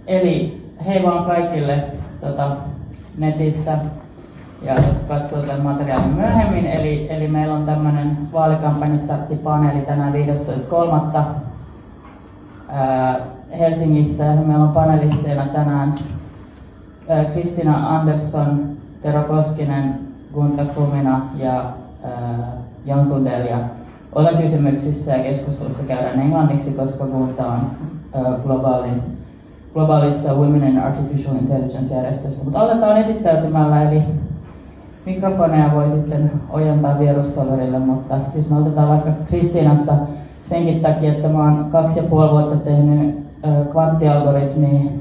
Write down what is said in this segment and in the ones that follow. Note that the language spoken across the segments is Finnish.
Eli hei vaan kaikille netissä ja katsoo tämän materiaalin myöhemmin. Eli meillä on tämmöinen vaalikampanjastarttipaneeli tänään 15.3. Helsingissä. Meillä on panelisteina tänään Kristina Andersson, Tero Koskinen, Gunta Krumina ja Jon Sundell. Ja osa kysymyksistä ja keskustelusta käydään englanniksi, koska Gunta on globaalista Women in Artificial Intelligence-järjestöstä. Mutta aloitetaan esittäytymällä, eli mikrofoneja voi sitten ojentaa vierustoverille, mutta jos me otetaan vaikka Kristinasta senkin takia, että mä oon 2,5 vuotta tehnyt kvanttialgoritmia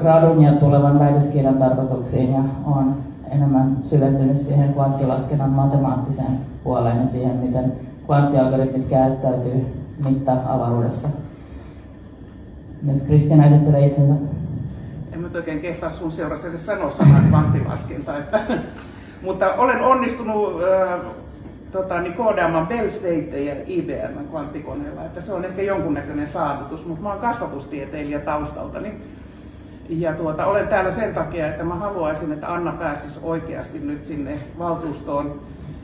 gradun ja tulevan väitöskirjan tarkoituksiin ja oon enemmän syventynyt siihen kvanttilaskennan matemaattiseen puoleen ja siihen, miten kvanttialgoritmit käyttäytyy mitta-avaruudessa. Jos Kristina esittelee itsensä. En nyt oikein kehtaa sun seurassa edes sanoa sanaa kvanttilaskinta, mutta olen onnistunut koodaamaan Bell State ja IBM kvanttikoneella, että se on ehkä jonkunnäköinen saavutus, mutta mä oon kasvatustieteilijä taustaltani. Ja olen täällä sen takia, että mä haluaisin, että Anna pääsisi oikeasti nyt sinne valtuustoon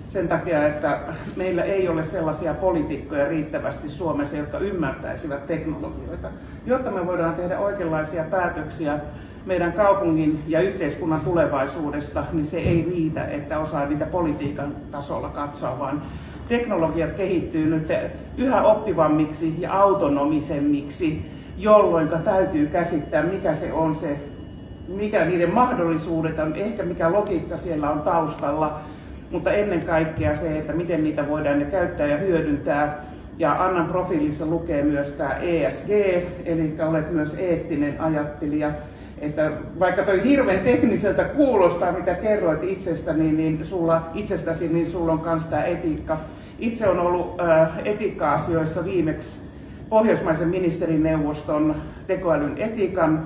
sen takia, että meillä ei ole sellaisia poliitikkoja riittävästi Suomessa, jotka ymmärtäisivät teknologioita. Jotta me voidaan tehdä oikeanlaisia päätöksiä meidän kaupungin ja yhteiskunnan tulevaisuudesta, niin se ei riitä, että osaa niitä politiikan tasolla katsoa, vaan teknologiat kehittyy nyt yhä oppivammiksi ja autonomisemmiksi, jolloin täytyy käsittää, mikä se on se, mikä niiden mahdollisuudet on, ehkä mikä logiikka siellä on taustalla, mutta ennen kaikkea se, että miten niitä voidaan käyttää ja hyödyntää. Ja Annan profiilissa lukee myös tämä ESG, eli olet myös eettinen ajattelija. Että vaikka toi hirveän tekniseltä kuulostaa, mitä kerroit itsestäsi, niin sulla on myös tämä etiikka. Itse on ollut etiikka-asioissa viimeksi Pohjoismaisen ministerineuvoston tekoälyn etiikan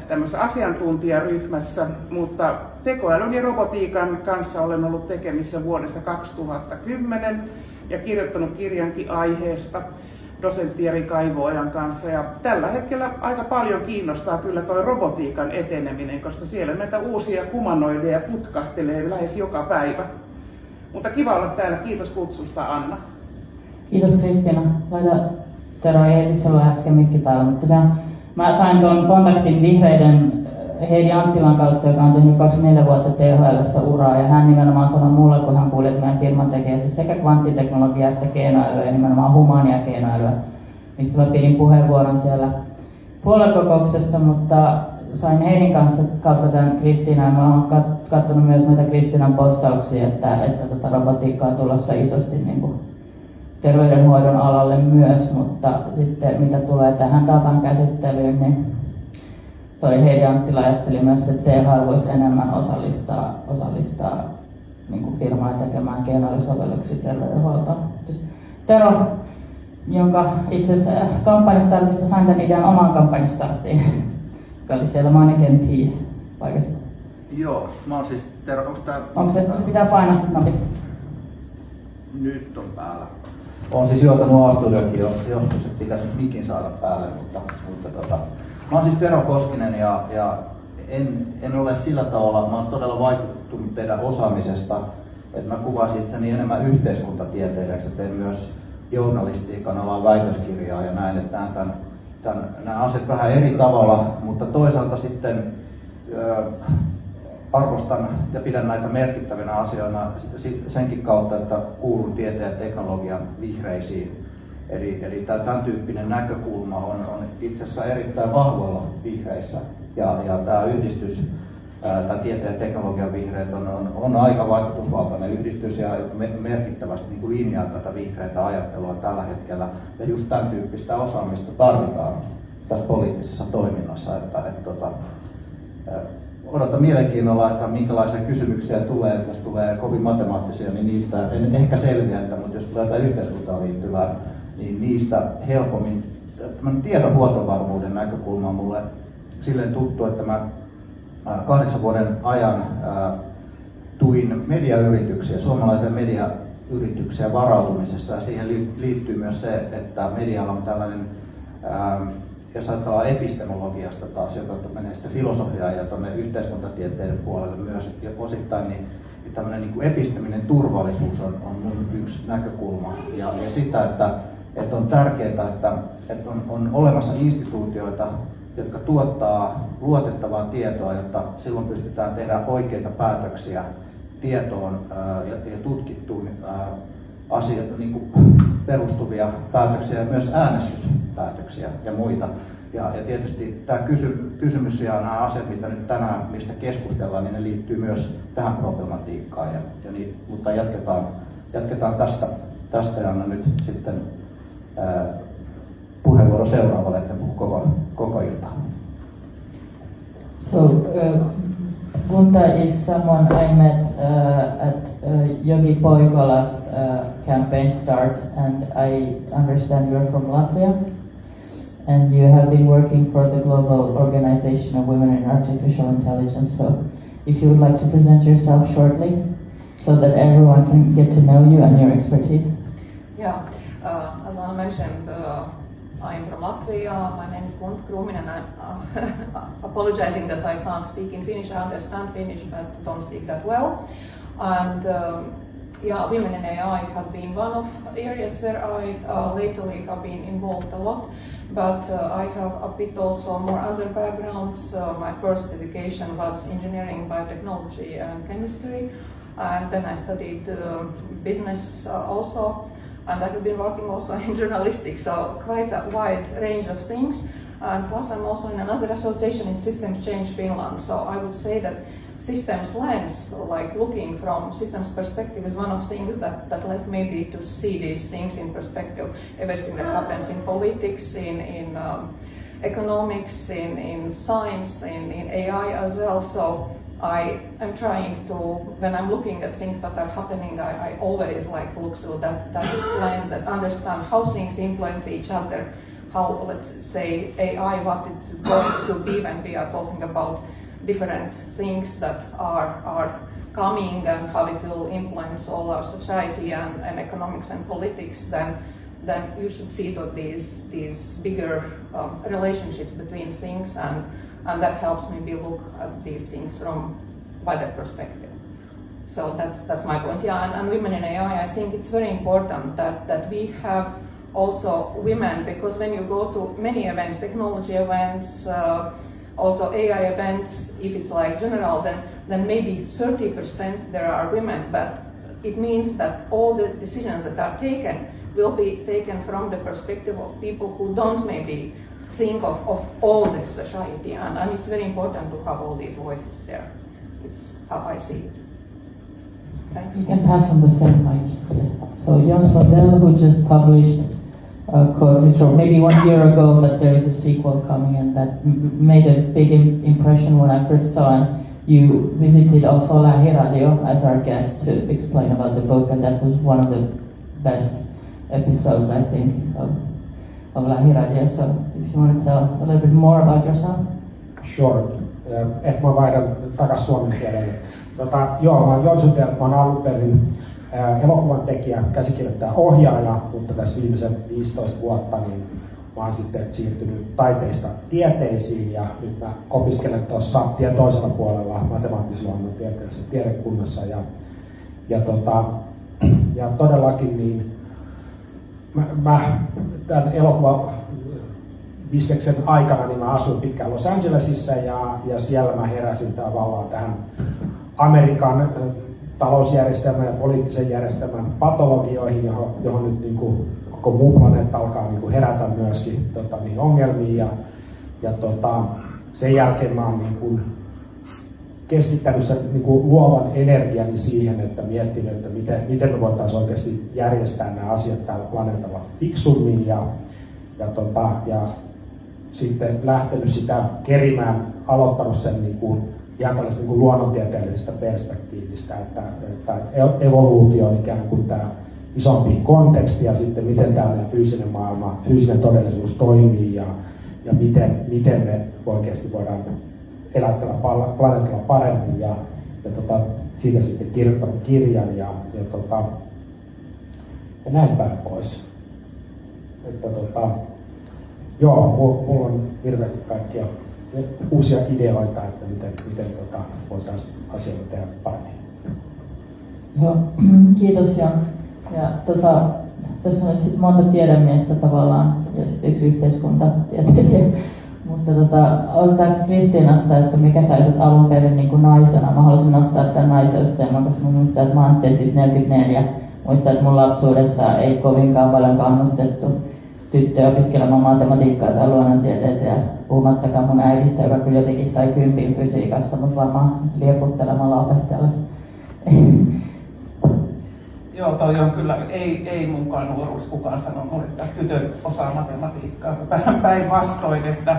tämmöisessä asiantuntijaryhmässä, mutta tekoälyn ja robotiikan kanssa olen ollut tekemissä vuodesta 2010 ja kirjoittanut kirjankin aiheesta dosentti Jari Kaivoajan kanssa. Ja tällä hetkellä aika paljon kiinnostaa kyllä tuo robotiikan eteneminen, koska siellä näitä uusia humanoideja putkahtelee lähes joka päivä. Mutta kiva olla täällä. Kiitos kutsusta, Anna. Kiitos Kristina. Laita Tero, ei ollut äsken mikki päällä, mutta mä sain tuon kontaktin vihreiden Heidi Anttilan kautta, joka on tehnyt 24 vuotta THL:ssä uraa, ja hän nimenomaan sanoi mulle, kun hän kuuli, että meidän firma tekee siis sekä kvanttiteknologiaa että keinoälyä, ja nimenomaan humaania keinoälyä, mistä mä pidin puheenvuoron siellä puoluekokouksessa, mutta sain Heidin kanssa kautta tämän Kristinaa, ja mä oon katsonut myös näitä Kristinan postauksia, että robotiikkaa on tulossa isosti niin kuin terveydenhoidon alalle myös, mutta sitten mitä tulee tähän datan käsittelyyn, niin toi Heidi Anttila ajatteli myös, että THL voisi enemmän osallistaa niin kuin firmaa tekemään keinoälysovelluksia terveydenhuoltoon. Tero, jonka itse asiassa kampanjastartista sain tämän idean omaan kampanjastarttiin, joka oli siellä Mannequin Peace paikassa. Joo, mä oon siis Tero, onko se pitää painaa sitä napista? Nyt on päällä. Olen siis juotanut A-studiokin joskus, että pitäisi mikin saada päälle, mutta mä oon siis Tero Koskinen ja en ole sillä tavalla, mä oon todella vaikuttunut teidän osaamisesta, että mä kuvasin itseni enemmän yhteiskuntatieteilijäksi ja teen myös journalistiikan alan väitöskirjaa ja näin, että nämä asiat vähän eri tavalla, mutta toisaalta sitten arvostan ja pidän näitä merkittävinä asioina senkin kautta, että kuulun tieteen ja teknologian vihreisiin. Eli tämän tyyppinen näkökulma on itse asiassa erittäin vahvoilla vihreissä. Ja tämä yhdistys, tämä tieteen ja teknologian vihreät on aika vaikutusvaltainen yhdistys ja merkittävästi niin kuin linjaa tätä vihreää ajattelua tällä hetkellä. Ja just tämän tyyppistä osaamista tarvitaan tässä poliittisessa toiminnassa. Odotan mielenkiinnolla, että minkälaisia kysymyksiä tulee. Jos tulee kovin matemaattisia, niin niistä en ehkä selviä, mutta jos tulee jotain yhteiskuntaan liittyvää, niin niistä helpommin. Tämän tiedonhuoltovarmuuden näkökulma on mulle silleen tuttu, että mä 8 vuoden ajan tuin mediayrityksiä, suomalaisia mediayrityksiä varautumisessa. Ja siihen liittyy myös se, että medialla on tällainen jos ajatellaan epistemologiasta taas, joka menee sitten filosofiaan ja tuonne yhteiskuntatieteiden puolelle myös ja osittain, niin tämmöinen niin kuin episteminen turvallisuus on mun yksi näkökulma. Ja sitä, että on tärkeää, että on olemassa instituutioita, jotka tuottaa luotettavaa tietoa, jotta silloin pystytään tehdä oikeita päätöksiä tietoon ja tutkittuun asioita, niin kuin perustuvia päätöksiä ja myös äänestyspäätöksiä ja muita. Ja tietysti tämä kysymys ja nämä asiat, mitä nyt tänään mistä keskustellaan, niin ne liittyy myös tähän problematiikkaan. Mutta jatketaan tästä ja annan nyt sitten puheenvuoro seuraavalle, että puhuu koko iltaa. So, Gunta is someone I met at Jogi Poikola's campaign start, and I understand you're from Latvia, and you have been working for the Global Organization of Women in Artificial Intelligence. So, if you would like to present yourself shortly, so that everyone can get to know you and your expertise. Yeah, as Anna mentioned, I'm from Latvia. My name is Gunta Kruminen, and I'm apologizing that I can't speak in Finnish. I understand Finnish, but don't speak that well. And yeah, women in AI have been one of areas where I lately have been involved a lot. But I have a bit also more other backgrounds. My first education was engineering, biotechnology, and chemistry, and then I studied business also. And I have been working also in journalistics, so quite a wide range of things. And plus I'm also in another association in Systems Change Finland. So I would say that systems lens, like looking from systems perspective, is one of things that led maybe to see these things in perspective. Everything that happens in politics, in economics, in science, in AI as well. So I am trying to, when I'm looking at things that are happening, I always like look through that lens, that understand how things influence each other, how, let's say, AI, what it's going to be when we are talking about different things that are coming and how it will influence all our society and economics and politics, then you should see that these bigger relationships between things, and that helps me look at these things from wider perspective. So that's my point. Yeah, and women in AI, I think it's very important that we have also women, because when you go to many events, technology events, also AI events, if it's like general, then maybe 30% there are women, but it means that all the decisions that are taken will be taken from the perspective of people who don't maybe think of all the society, and it's very important to have all these voices there. It's how I see it. Thanks. You can pass on the same mic. So Jon Svardell, who just published Coexist, maybe 1 year ago, but there is a sequel coming, and that made a big impression when I first saw it. You visited also Lähiradio as our guest to explain about the book, and that was one of the best episodes, I think, of Lähiradio. So if you want to tell a little bit more about yourself. Sure. Mä vaihdan takaisin suomen kielelle. Joo, mä oon Jon Svardell, mä oon alun perin elokuvan tekijä, käsikirjoittaja, ohjaaja, mutta tässä viimeisen 15 vuotta niin mä oon sitten siirtynyt taiteista tieteisiin, ja nyt mä opiskelen tuossa tien toisella puolella matemaattisella tieteellisessä tiedekunnassa, ja todellakin niin mä tämän elokuvabisneksen aikana niin mä asuin pitkään Los Angelesissa, ja siellä mä heräsin tavallaan tähän Amerikan talousjärjestelmän ja poliittisen järjestelmän patologioihin, johon nyt niin kuin koko muu planeetta alkaa niin kuin herätä myöskin niihin ongelmiin, ja sen jälkeen mä oon niin kuin keskittänyt sen niin kuin luovan energiani siihen, että miettinyt, että miten me voitaisiin oikeasti järjestää nämä asiat täällä planeetalla fiksummin, ja sitten lähtenyt sitä kerimään, aloittanut sen niin kuin ihan tällaista niin luonnontieteellisestä perspektiivistä, että evoluutio on ikään kuin tämä isompi konteksti, ja sitten miten tämä fyysinen maailma, fyysinen todellisuus toimii, ja miten me oikeasti voidaan elää tällä planeetalla paremmin, ja siitä sitten kirjoittanut kirjan ja näin päin pois. Joo, mulla on hirveästi kaikkia uusia ideoita, että miten voitaisiin asioita tehdä paremmin. Joo, kiitos. Ja tässä on nyt sit monta tiedemiestä tavallaan ja sit yksi yhteiskuntatieteilijä. Mutta otetaanko Kristiinasta, että mikä sä olisit alun perin niin kuin naisena? Mä haluaisin nostaa tämän naiseusteeman, koska mä muistan, että mä oon siis 44. Muistan, että mun lapsuudessa ei kovinkaan paljon kannustettu tyttöä opiskelemaan matematiikkaa tai luonnontieteitä. Ja puhumattakaan mun äidistä, joka kyllä jotenkin sai 10 fysiikassa, mutta varmaan lirkuttelemalla opettajalle. Joo, toi on kyllä, ei munkaan nuoruus kukaan sanonut, että tytöt osaa matematiikkaa. Päinvastoin, että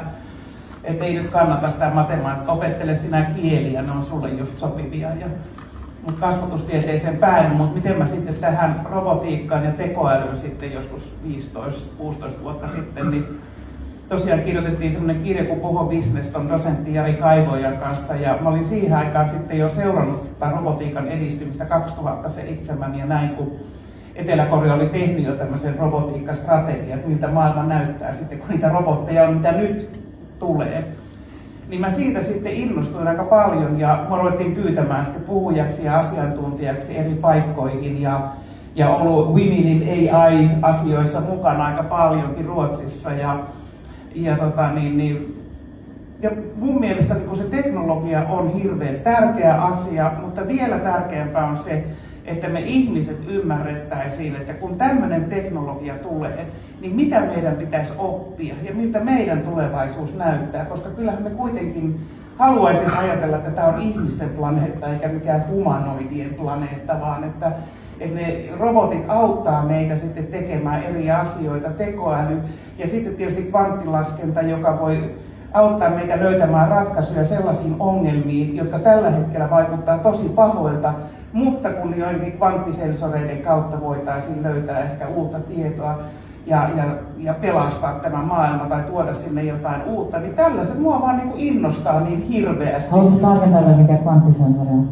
ei nyt kannata sitä matematiikkaa, opettele sinä kieliä, ne on sulle just sopivia. Mutta kasvatustieteeseen päin, mutta miten mä sitten tähän robotiikkaan ja tekoälyyn sitten joskus 15-16 vuotta sitten, niin tosiaan kirjoitettiin semmoinen kirja kuin Puho Business ton dosentti Jari Kaivojan kanssa, ja mä olin siihen aikaan sitten jo seurannut tämän robotiikan edistymistä 2007 ja näin, kun Etelä-Korea oli tehnyt jo tämmöisen robotiikkastrategian, että miltä maailma näyttää sitten, kun niitä robotteja on, mitä nyt tulee. Niin mä siitä sitten innostuin aika paljon ja mua ruvettiin pyytämään sitten puhujaksi ja asiantuntijaksi eri paikkoihin ja ollut Women in AI-asioissa mukana aika paljonkin Ruotsissa ja mun mielestä niin se teknologia on hirveän tärkeä asia, mutta vielä tärkeämpää on se, että me ihmiset ymmärrettäisiin, että kun tämmöinen teknologia tulee, niin mitä meidän pitäisi oppia ja miltä meidän tulevaisuus näyttää, koska kyllähän me kuitenkin haluaisin ajatella, että tämä on ihmisten planeetta eikä mikään humanoidien planeetta, vaan että ne robotit auttaa meitä sitten tekemään eri asioita, tekoäly ja sitten tietysti kvanttilaskenta, joka voi auttaa meitä löytämään ratkaisuja sellaisiin ongelmiin, jotka tällä hetkellä vaikuttaa tosi pahoilta, mutta kun joidenkin kvanttisensoreiden kautta voitaisiin löytää ehkä uutta tietoa ja pelastaa tämä maailma tai tuoda sinne jotain uutta, niin tällaiset mua vaan niin kuin innostaa niin hirveästi. Haluatko tarkentaa, mikä kvanttisensori on?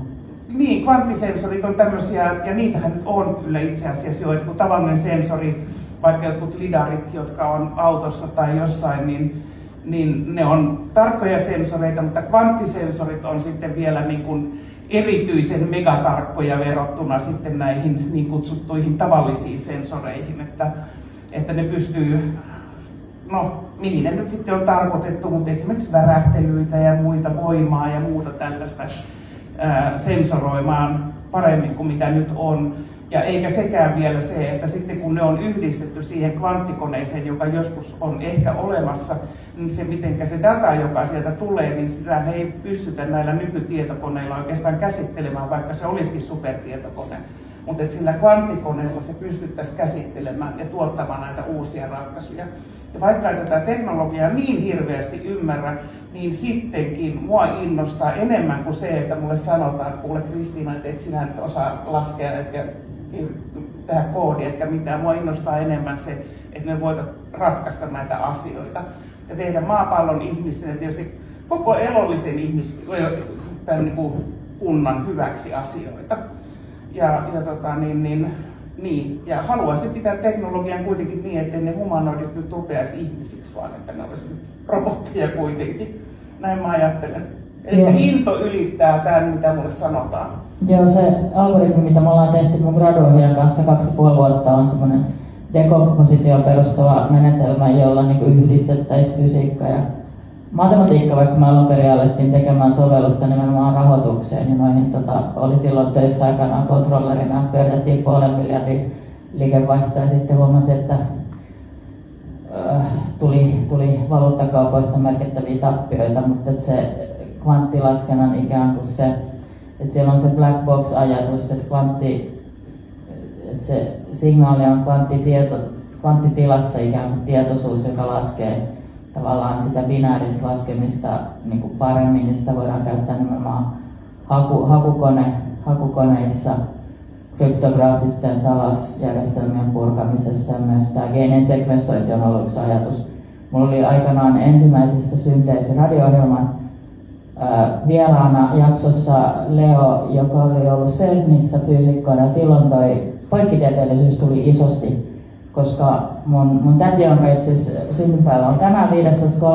Niin, kvanttisensorit on tämmöisiä, ja niitähän nyt on kyllä itse asiassa jo, että tavallinen sensori, vaikka jotkut lidarit, jotka on autossa tai jossain, niin ne on tarkkoja sensoreita, mutta kvanttisensorit on sitten vielä niin kuin erityisen megatarkkoja verrattuna sitten näihin niin kutsuttuihin tavallisiin sensoreihin, että ne pystyy, no mihin ne nyt sitten on tarkoitettu, mutta esimerkiksi värähtelyitä ja muita voimaa ja muuta tällaista sensoroimaan paremmin kuin mitä nyt on. Ja eikä sekään vielä se, että sitten kun ne on yhdistetty siihen kvanttikoneeseen, joka joskus on ehkä olemassa, niin se mitenkä se data, joka sieltä tulee, niin sitä ei pystytä näillä nykytietokoneilla oikeastaan käsittelemään, vaikka se olisikin supertietokone. Mutta sillä kvanttikoneella se pystyttäisiin käsittelemään ja tuottamaan näitä uusia ratkaisuja. Ja vaikka ei tätä teknologiaa niin hirveästi ymmärrä, niin sittenkin mua innostaa enemmän kuin se, että mulle sanotaan, että kuule Kristiina, että et sinä et osaa laskea etkä tehdä koodia, etkä mitään. Mua innostaa enemmän se, että me voitaisiin ratkaista näitä asioita ja tehdä maapallon ihmisten ja tietysti koko elollisen tämän niin kuin kunnan hyväksi asioita. Ja haluaisin pitää teknologian kuitenkin niin, ettei ne humanoidit nyt rupeaisi ihmisiksi, vaan että ne olisi robotteja kuitenkin. Näin mä ajattelen. Eli into ylittää tämän, mitä mulle sanotaan. Joo, se algoritmi, mitä me ollaan tehty mun graduohjaajan kanssa 2,5 vuotta, on semmoinen dekompositioon perustuva menetelmä, jolla niin yhdistettäisiin fysiikka ja matematiikka, vaikka me alun perin alettiin tekemään sovellusta nimenomaan rahoitukseen, niin noihin oli silloin töissä aikanaan kontrollerina, pyöritettiin 500 miljardin liikevaihtoa ja sitten huomasin, että tuli valuuttakaupoista merkittäviä tappioita, että se kvanttilaskennan ikään kuin se, että siellä on se black box-ajatus, että se signaali on kvanttitilassa ikään kuin tietoisuus, joka laskee tavallaan sitä binääristä laskemista niin kuin paremmin, niin sitä voidaan käyttää nimenomaan hakukoneissa, kryptograafisten salausjärjestelmien purkamisessa ja myös tämä geenien sekvensointi on ollut yksi ajatus. Mulla oli aikanaan ensimmäisessä synteesi-radio-ohjelman vieraana jaksossa Leo, joka oli ollut CERNissä fyysikkona. Silloin toi poikkitieteellisyys tuli isosti koska mun täti, jonka itse asiassa syntymäpäivä on tänään 15.3.